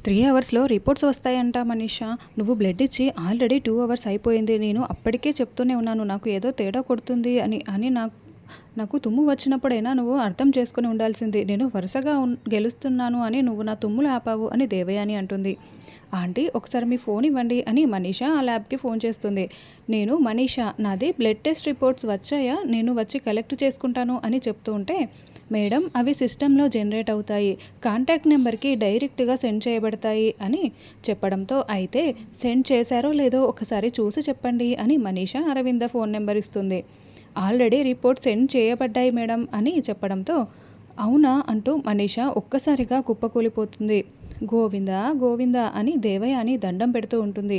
3 అవర్స్‌లో రిపోర్ట్స్ వస్తాయంట మనీషా. నువ్వు బ్లడ్ ఇచ్చి ఆల్రెడీ 2 అవర్స్ అయిపోయింది. నేను అప్పటికే చెప్తూనే ఉన్నాను. నాకు ఏదో తేడా కొడుతుంది అని. నాకు తుమ్ము వచ్చినప్పుడైనా నువ్వు అర్థం చేసుకొని ఉండాల్సింది. నేను వరుసగా గెలుస్తున్నాను అని నువ్వు నా తుమ్ములు ఆపావు అని దేవయాని అంటుంది. ఆంటీ ఒకసారి మీ ఫోన్ ఇవ్వండి అని మనీషా ఆ ల్యాబ్‌కి ఫోన్ చేస్తుంది. నేను మనీషా నాది బ్లడ్ టెస్ట్ రిపోర్ట్స్ వచ్చాయా? నేను వచ్చి కలెక్ట్ చేసుకుంటాను అని చెప్తూ ఉంటే, మేడం అవి సిస్టంలో జనరేట్ అవుతాయి. కాంటాక్ట్ నెంబర్‌కి డైరెక్ట్‌గా సెండ్ చేయబడతాయి అని చెప్పడంతో, అయితే సెండ్ చేశారో లేదో ఒకసారి చూసి చెప్పండి అని మనీషా అరవింద ఫోన్ నెంబర్ ఇస్తుంది. ఆల్రెడీ రిపోర్ట్ సెండ్ చేయబడ్డాయి మేడం అని చెప్పడంతో, అవునా అంటూ మనీషా ఒక్కసారిగా కుప్పకూలిపోతుంది. గోవిందా గోవిందా అని దేవయాని దండం పెడుతూ ఉంటుంది.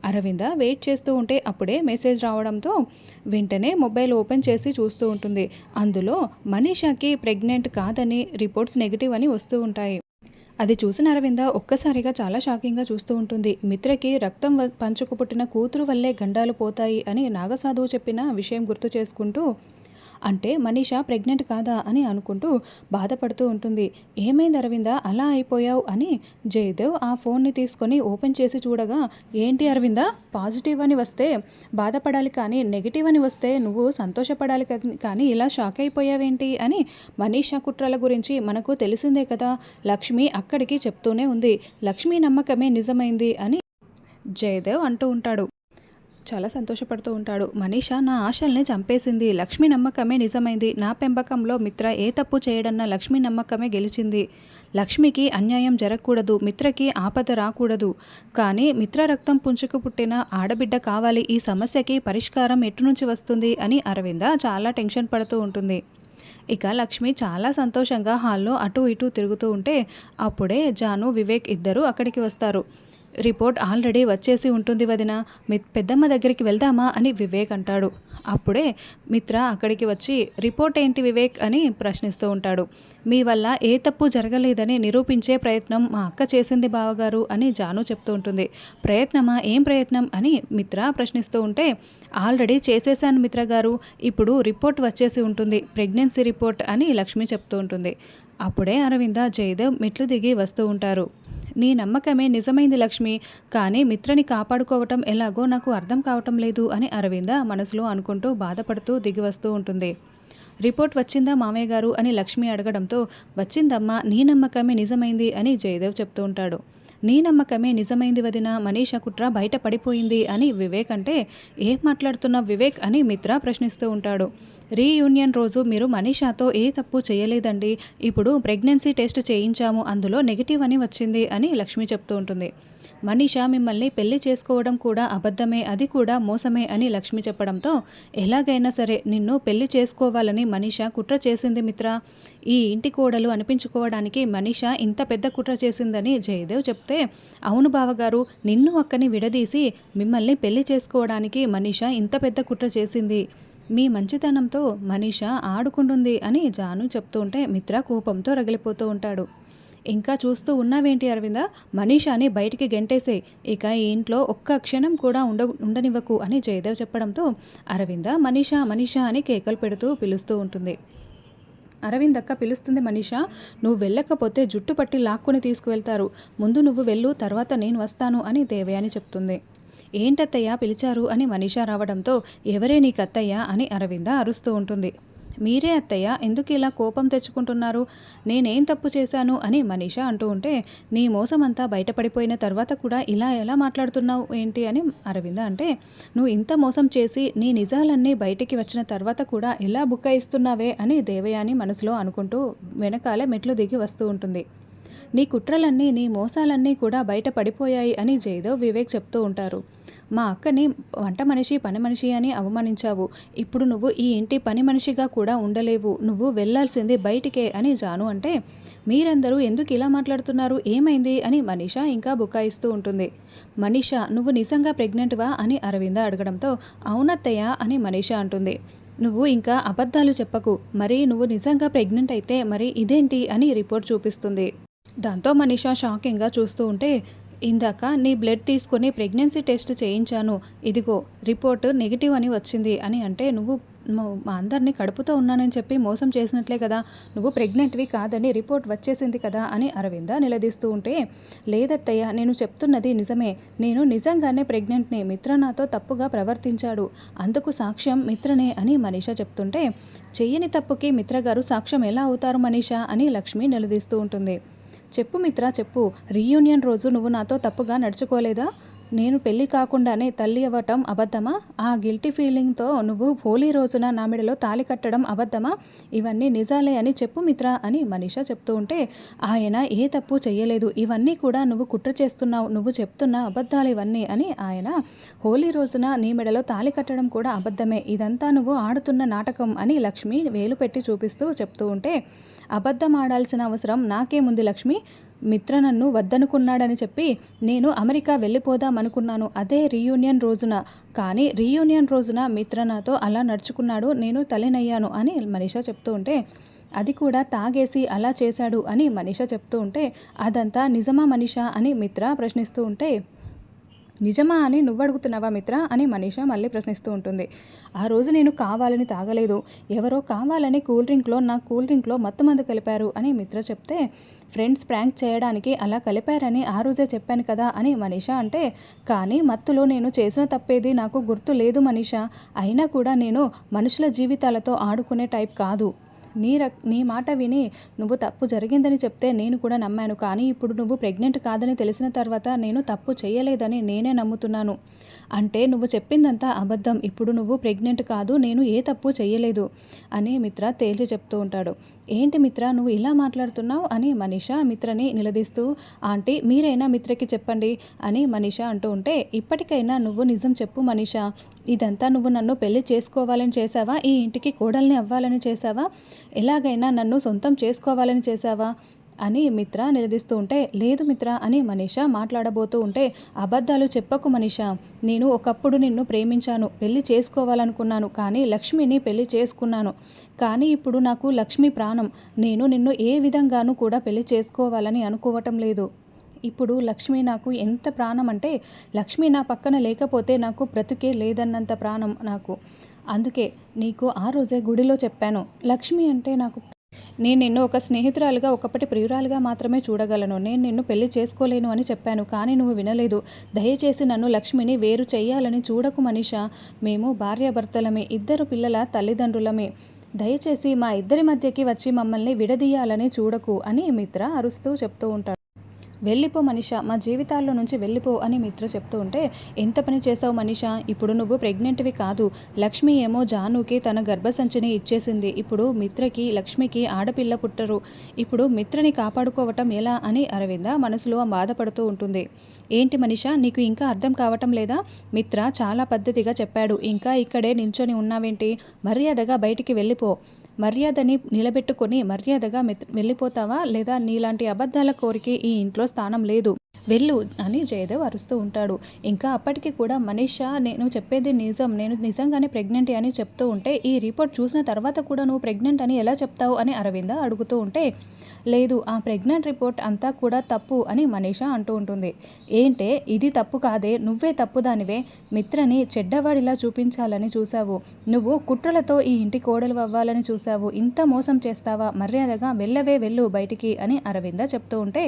అరవింద వెయిట్ చేస్తూ ఉంటే అప్పుడే మెసేజ్ రావడంతో వెంటనే మొబైల్ ఓపెన్ చేసి చూస్తూ ఉంటుంది. అందులో మనీషాకి ప్రెగ్నెంట్ కాదని, రిపోర్ట్స్ నెగిటివ్ అని వస్తూ ఉంటాయి. అది చూసిన అరవింద ఒక్కసారిగా చాలా షాకింగ్గా చూస్తూ ఉంటుంది. మిత్రకి రక్తం పంచుకు పుట్టిన కూతురు వల్లే గండాలు పోతాయి అని నాగసాధువు చెప్పిన విషయం గుర్తు చేసుకుంటూ, అంటే మనీషా ప్రెగ్నెంట్ కాదా అని అనుకుంటూ బాధపడుతూ ఉంటుంది. ఏమైంది అరవింద అలా అయిపోయావు అని జయదేవ్ ఆ ఫోన్ని తీసుకొని ఓపెన్ చేసి చూడగా, ఏంటి అరవింద పాజిటివ్ అని వస్తే బాధపడాలి కానీ నెగిటివ్ అని వస్తే నువ్వు సంతోషపడాలి కానీ ఇలా షాక్ అయిపోయావేంటి అని. మనీషా కుట్రల గురించి మనకు తెలిసిందే కదా, లక్ష్మి అక్కడికి చెప్తూనే ఉంది. లక్ష్మి నమ్మకమే నిజమైంది అని జయదేవ్ అంటూ ఉంటాడు. చాలా సంతోషపడుతూ ఉంటాడు. మనీషా నా ఆశల్ని చంపేసింది. లక్ష్మి నమ్మకమే నిజమైంది. నా పెంపకంలో మిత్ర ఏ తప్పు చేయడన్నా లక్ష్మి నమ్మకమే గెలిచింది. లక్ష్మికి అన్యాయం జరగకూడదు, మిత్రకి ఆపద రాకూడదు. కానీ మిత్ర రక్తం పుంజుకు పుట్టిన ఆడబిడ్డ కావాలి. ఈ సమస్యకి పరిష్కారం ఎటు నుంచి వస్తుంది అని అరవింద చాలా టెన్షన్ పడుతూ ఉంటుంది. ఇక లక్ష్మి చాలా సంతోషంగా హాల్లో అటు ఇటు తిరుగుతూ ఉంటే అప్పుడే జాను, వివేక్ ఇద్దరు అక్కడికి వస్తారు. రిపోర్ట్ ఆల్రెడీ వచ్చేసి ఉంటుంది వదిన, పెద్దమ్మ దగ్గరికి వెళ్దామా అని వివేక్ అంటాడు. అప్పుడే మిత్ర అక్కడికి వచ్చి, రిపోర్ట్ ఏంటి వివేక్ అని ప్రశ్నిస్తూ ఉంటాడు. మీ వల్ల ఏ తప్పు జరగలేదని నిరూపించే ప్రయత్నం మా అక్క చేసింది బావగారు అని జాను చెప్తూ ఉంటుంది. ప్రయత్నమా? ఏం ప్రయత్నం అని మిత్ర ప్రశ్నిస్తూ ఉంటే, ఆల్రెడీ చేసేసాను మిత్ర గారు, ఇప్పుడు రిపోర్ట్ వచ్చేసి ఉంటుంది, ప్రెగ్నెన్సీ రిపోర్ట్ అని లక్ష్మి చెప్తూ ఉంటుంది. అప్పుడే అరవింద, జయదేవ్ మెట్లు దిగి వస్తూ ఉంటారు. నీ నమ్మకమే నిజమైంది లక్ష్మి, కానీ మిత్రని కాపాడుకోవటం ఎలాగో నాకు అర్థం కావటం లేదు అని అరవింద మనసులో అనుకుంటూ బాధపడుతూ దిగి వస్తూ ఉంటుంది. రిపోర్ట్ వచ్చిందా మామయ్య గారు అని లక్ష్మి అడగడంతో, వచ్చిందమ్మా, నీ నమ్మకమే నిజమైంది అని జయదేవ్ చెప్తూ ఉంటాడు. నీ నమ్మకమే నిజమైంది వదిన, మనీషా కుట్ర బయట పడిపోయింది అని వివేక్ అంటే, ఏం మాట్లాడుతున్నావు వివేక్ అని మిత్ర ప్రశ్నిస్తూ ఉంటాడు. రీయూనియన్ రోజు మీరు మనీషాతో ఏ తప్పు చేయలేదండి, ఇప్పుడు ప్రెగ్నెన్సీ టెస్ట్ చేయించాము, అందులో నెగిటివ్ అని వచ్చింది అని లక్ష్మి చెప్తూ ఉంటుంది. మనీషా మిమ్మల్ని పెళ్లి చేసుకోవడం కూడా అబద్ధమే, అది కూడా మోసమే అని లక్ష్మి చెప్పడంతో, ఎలాగైనా సరే నిన్ను పెళ్లి చేసుకోవాలని మనీషా కుట్ర చేసింది మిత్ర. ఈ ఇంటి కోడలు అనిపించుకోవడానికి మనీషా ఇంత పెద్ద కుట్ర చేసిందని జయదేవ్ చెప్తే, అవును బావగారు, నిన్ను అక్కని విడదీసి మిమ్మల్ని పెళ్లి చేసుకోవడానికి మనీషా ఇంత పెద్ద కుట్ర చేసింది. మీ మంచితనంతో మనీషా ఆడుకుంటుంది అని జాను చెప్తూ ఉంటే మిత్ర కోపంతో రగిలిపోతూ ఉంటాడు. ఇంకా చూస్తూ ఉన్నావేంటి అరవింద, మనీషాని బయటికి గెంటేసే, ఇక ఈ ఇంట్లో ఒక్క క్షణం కూడా ఉండనివ్వకు అని జయదేవ్ చెప్పడంతో అరవింద మనీషా మనీషా అని కేకలు పెడుతూ పిలుస్తూ ఉంటుంది. అరవింద్ అక్క పిలుస్తుంది మనీషా, నువ్వు వెళ్ళకపోతే జుట్టు పట్టి లాక్కుని తీసుకువెళ్తారు, ముందు నువ్వు వెళ్ళు, తర్వాత నేను వస్తాను అని దేవయాని చెప్తుంది. ఏంటత్తయ్య పిలిచారు అని మనీషా రావడంతో, ఎవరే నీకు అత్తయ్య అని అరవింద అరుస్తూ ఉంటుంది. మీరే అత్తయ్య, ఎందుకు ఇలా కోపం తెచ్చుకుంటున్నారు, నేనేం తప్పు చేశాను అని మనీషా అంటూ ఉంటే, నీ మోసమంతా బయటపడిపోయిన తర్వాత కూడా ఇలా ఎలా మాట్లాడుతున్నావు ఏంటి అని అరవింద అంటే, నువ్వు ఇంత మోసం చేసి నీ నిజాలన్నీ బయటికి వచ్చిన తర్వాత కూడా ఇలా బుకాయిస్తున్నావే అని దేవయాని మనసులో అనుకుంటూ వెనకాలే మెట్లు దిగి వస్తూ ఉంటుంది. నీ కుట్రలన్నీ, నీ మోసాలన్నీ కూడా బయట పడిపోయాయి అని జయదేవ్, వివేక్ చెప్తూ ఉంటారు. మా అక్కని వంట మనిషి, పని మనిషి అని అవమానించావు, ఇప్పుడు నువ్వు ఈ ఇంటి పని మనిషిగా కూడా ఉండలేవు, నువ్వు వెళ్లాల్సింది బయటికే అని జాను అంటే, మీరందరూ ఎందుకు ఇలా మాట్లాడుతున్నారు, ఏమైంది అని మనీషా ఇంకా బుకాయిస్తూ ఉంటుంది. మనీషా, నువ్వు నిజంగా ప్రెగ్నెంట్వా అని అరవింద అడగడంతో, అవునత్తయ్య అని మనీషా అంటుంది. నువ్వు ఇంకా అబద్ధాలు చెప్పకు, మరి నువ్వు నిజంగా ప్రెగ్నెంట్ అయితే మరి ఇదేంటి అని రిపోర్ట్ చూపిస్తుంది. దాంతో మనీషా షాకింగ్గా చూస్తూ ఉంటే, ఇందాక నీ బ్లడ్ తీసుకొని ప్రెగ్నెన్సీ టెస్ట్ చేయించాను, ఇదిగో రిపోర్ట్ నెగిటివ్ అని వచ్చింది అని అంటే, నువ్వు మా అందరినీ కడుపుతో ఉన్నానని చెప్పి మోసం చేసినట్లే కదా, నువ్వు ప్రెగ్నెంట్వి కాదని రిపోర్ట్ వచ్చేసింది కదా అని అరవింద నిలదీస్తూ ఉంటే, లేదత్తయ్య నేను చెప్తున్నది నిజమే, నేను నిజంగానే ప్రెగ్నెంట్ని, మిత్ర నాతో తప్పుగా ప్రవర్తించాడు, అందుకు సాక్ష్యం మిత్రనే అని మనీషా చెప్తుంటే, చెయ్యని తప్పుకి మిత్ర గారు సాక్ష్యం ఎలా అవుతారు మనీషా అని లక్ష్మి నిలదీస్తూ ఉంటుంది. చెప్పు మిత్ర చెప్పు, రీయూనియన్ రోజు నువ్వు నాతో తప్పుగా నడుచుకోలేదా? నేను పెళ్లి కాకుండానే తల్లి అవ్వటం అబద్ధమా? ఆ గిల్టీ ఫీలింగ్తో నువ్వు హోలీ రోజున నా మెడలో తాళి కట్టడం అబద్ధమా? ఇవన్నీ నిజాలే అని చెప్పు మిత్ర అని మనీషా చెప్తూ ఉంటే, ఆయన ఏ తప్పు చెయ్యలేదు, ఇవన్నీ కూడా నువ్వు కుట్ర చేస్తున్నావు, నువ్వు చెప్తున్న అబద్ధాలు ఇవన్నీ అని ఆయన, హోలీ రోజున నీ మెడలో తాళి కట్టడం కూడా అబద్ధమే, ఇదంతా నువ్వు ఆడుతున్న నాటకం అని లక్ష్మి వేలు పెట్టి చూపిస్తూ చెప్తూ ఉంటే, అబద్ధం ఆడాల్సిన అవసరం నాకేముంది లక్ష్మి, మిత్ర నన్ను వద్దనుకున్నాడని చెప్పి నేను అమెరికా వెళ్ళిపోదామనుకున్నాను అదే రీయూనియన్ రోజున, కానీ రీయూనియన్ రోజున మిత్ర నాతో అలా నడుచుకున్నాడు, నేను తల్లినయ్యాను అని మనీషా చెప్తూ ఉంటే, అది కూడా తాగేసి అలా చేశాడు అని మనీషా చెప్తూ ఉంటే, అదంతా నిజమా మనీషా అని మిత్ర ప్రశ్నిస్తూ ఉంటే, నిజమా అని నువ్వు అడుగుతున్నావా మిత్ర అని మనీషా మళ్ళీ ప్రశ్నిస్తూ ఉంటుంది. ఆ రోజు నేను కావాలని తాగలేదు, ఎవరో కావాలని నా కూల్ డ్రింక్లో మత్తుమందు కలిపారు అని మిత్ర చెప్తే, ఫ్రెండ్స్ ప్రాంక్ చేయడానికి అలా కలిపారని ఆ రోజే చెప్పాను కదా అని మనీషా అంటే, కానీ మత్తులో నేను చేసిన తప్పేది నాకు గుర్తు లేదు మనీషా, అయినా కూడా నేను మనుషుల జీవితాలతో ఆడుకునే టైప్ కాదు, నీ మాట విని నువ్వు తప్పు జరిగిందని చెప్తే నేను కూడా నమ్మాను, కానీ ఇప్పుడు నువ్వు ప్రెగ్నెంట్ కాదని తెలిసిన తర్వాత నేను తప్పు చేయలేదని నేనే నమ్ముతున్నాను, అంటే నువ్వు చెప్పిందంతా అబద్ధం, ఇప్పుడు నువ్వు ప్రెగ్నెంట్ కాదు, నేను ఏ తప్పు చెయ్యలేదు అని మిత్ర తేల్చి చెప్తూ ఉంటాడు. ఏంటి మిత్ర నువ్వు ఇలా మాట్లాడుతున్నావు అని మనీషా మిత్రని నిలదీస్తూ, ఆంటీ మీరైనా మిత్రకి చెప్పండి అని మనీషా అంటూ ఉంటే, ఇప్పటికైనా నువ్వు నిజం చెప్పు మనీషా, ఇదంతా నువ్వు నన్ను పెళ్లి చేసుకోవాలని చేసావా, ఈ ఇంటికి కోడల్ని అవ్వాలని చేసావా, ఎలాగైనా నన్ను సొంతం చేసుకోవాలని చేసావా అని మిత్ర నిలదీస్తూ ఉంటే, లేదు మిత్ర అని మనీషా మాట్లాడబోతూ ఉంటే, అబద్ధాలు చెప్పకు మనీషా, నేను ఒకప్పుడు నిన్ను ప్రేమించాను, పెళ్లి చేసుకోవాలనుకున్నాను, కానీ లక్ష్మిని పెళ్లి చేసుకున్నాను, కానీ ఇప్పుడు నాకు లక్ష్మి ప్రాణం, నేను నిన్ను ఏ విధంగానూ కూడా పెళ్లి చేసుకోవాలని అనుకోవటం లేదు, ఇప్పుడు లక్ష్మి నాకు ఎంత ప్రాణం అంటే, లక్ష్మి నా పక్కన లేకపోతే నాకు బ్రతుకే లేదన్నంత ప్రాణం నాకు, అందుకే నీకు ఆ రోజే గుడిలో చెప్పాను, లక్ష్మి అంటే నాకు, నేను నిన్ను ఒక స్నేహితురాలుగా, ఒకప్పటి ప్రియురాలుగా మాత్రమే చూడగలను, నేను నిన్ను పెళ్లి చేసుకోలేను అని చెప్పాను, కానీ నువ్వు వినలేదు, దయచేసి నన్ను లక్ష్మిని వేరు చెయ్యాలని చూడకు మనీషా, మేము భార్యాభర్తలమే, 2 పిల్లల తల్లిదండ్రులమే, దయచేసి మా ఇద్దరి మధ్యకి వచ్చి మమ్మల్ని విడదీయాలని చూడకు అని మిత్ర అరుస్తూ చెప్తూ ఉంటాడు. వెళ్ళిపో మనీషా, మా జీవితాల్లో నుంచి వెళ్ళిపో అని మిత్ర చెప్తూ ఉంటే, ఎంత పని చేసావు మనీషా, ఇప్పుడు నువ్వు ప్రెగ్నెంట్వి కాదు, లక్ష్మి ఏమో జానుకి తన గర్భసంచిని ఇచ్చేసింది, ఇప్పుడు మిత్రకి లక్ష్మికి ఆడపిల్ల పుట్టరు, ఇప్పుడు మిత్రని కాపాడుకోవటం ఎలా అని అరవింద మనసులో బాధపడుతూ ఉంటుంది. ఏంటి మనీషా నీకు ఇంకా అర్థం కావటం లేదా, మిత్ర చాలా పద్ధతిగా చెప్పాడు, ఇంకా ఇక్కడే నించొని ఉన్నావేంటి, మర్యాదగా బయటికి వెళ్ళిపో, మర్యాదని నిలబెట్టుకొని మర్యాదగా వెళ్ళిపోతావా, లేదా నీలాంటి అబద్ధాల కోరికి ఈ ఇంట్లో స్థానం లేదు, వెళ్ళు అని జయదేవ్ అరుస్తూ ఉంటాడు. ఇంకా అప్పటికి కూడా మనీషా నేను చెప్పేది నిజం, నేను నిజంగానే ప్రెగ్నెంట్ అని చెప్తూ ఉంటే, ఈ రిపోర్ట్ చూసిన తర్వాత కూడా నువ్వు ప్రెగ్నెంట్ అని ఎలా చెప్తావు అని అరవింద అడుగుతూ ఉంటే, లేదు ఆ ప్రెగ్నెంట్ రిపోర్ట్ అంతా కూడా తప్పు అని మనీషా అంటూ ఉంటుంది. ఏంటే ఇది తప్పు కాదే, నువ్వే తప్పుదానివే, మిత్రని చెడ్డవాడిలా చూపించాలని చూసావు, నువ్వు కుట్రలతో ఈ ఇంటి కోడలు అవ్వాలని చూసావు, ఇంత మోసం చేస్తావా, మర్యాదగా వెళ్ళవే వెళ్ళు బయటికి అని అరవింద చెప్తూ ఉంటే,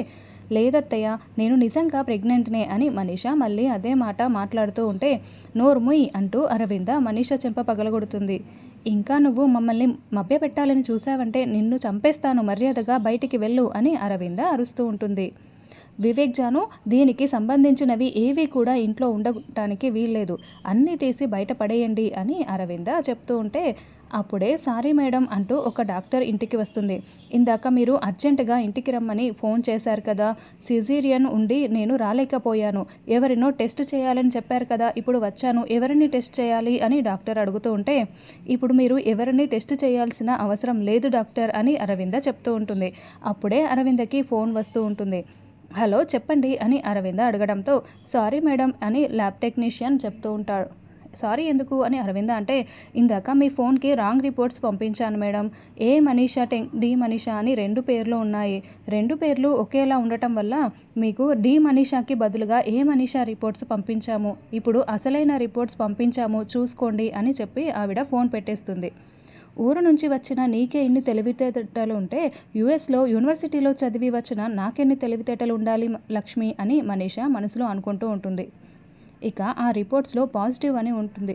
లేదత్తయ్య నేను నిజంగా ప్రెగ్నెంట్నే అని మనీషా మళ్ళీ అదే మాట మాట్లాడుతూ ఉంటే, నోర్ముయ్ అంటూ అరవింద మనీషా చెంప పగలగొడుతుంది. ఇంకా నువ్వు మమ్మల్ని మభ్యపెట్టాలని చూసావంటే నిన్ను చంపేస్తాను, మర్యాదగా బయటికి వెళ్ళు అని అరవింద అరుస్తూ ఉంటుంది. వివేక్ జాను దీనికి సంబంధించినవి ఏవి కూడా ఇంట్లో ఉండటానికి వీల్లేదు, అన్నీ తీసి బయట పడేయండి అని అరవింద చెప్తూ ఉంటే, అప్పుడే సారీ మేడం అంటూ ఒక డాక్టర్ ఇంటికి వస్తుంది. ఇందాక మీరు అర్జెంటుగా ఇంటికి రమ్మని ఫోన్ చేశారు కదా, సిజేరియన్ ఉండి నేను రాలేకపోయాను, ఎవరినో టెస్ట్ చేయాలని చెప్పారు కదా, ఇప్పుడు వచ్చాను, ఎవరిని టెస్ట్ చేయాలి అని డాక్టర్ అడుగుతూ ఉంటే, ఇప్పుడు మీరు ఎవరిని టెస్ట్ చేయాల్సిన అవసరం లేదు డాక్టర్ అని అరవింద చెప్తూ ఉంటుంది. అప్పుడే అరవిందకి ఫోన్ వస్తూ ఉంటుంది. హలో చెప్పండి అని అరవింద అడగడంతో, సారీ మేడం అని ల్యాబ్ టెక్నీషియన్ చెప్తూ ఉంటాడు. సారీ ఎందుకు అని అరవింద అంటే, ఇందాక మీ ఫోన్కి రాంగ్ రిపోర్ట్స్ పంపించాను మేడం. ఏ మనీషా డి మనీషా అని 2 పేర్లు ఉన్నాయి. 2 పేర్లు ఒకేలా ఉండటం వల్ల మీకు డి మనీషాకి బదులుగా ఏ మనీషా రిపోర్ట్స్ పంపించాము. ఇప్పుడు అసలైన రిపోర్ట్స్ పంపించాము చూసుకోండి అని చెప్పి ఆవిడ ఫోన్ పెట్టేస్తుంది. ఊరు నుంచి వచ్చిన నీకే ఇన్ని తెలివితేటలు ఉంటే యూఎస్లో యూనివర్సిటీలో చదివి వచ్చిన నాకెన్ని తెలివితేటలు ఉండాలి లక్ష్మి అని మనీషా మనసులో అనుకుంటూ ఉంటుంది. ఇక ఆ రిపోర్ట్స్లో పాజిటివ్ అని ఉంటుంది.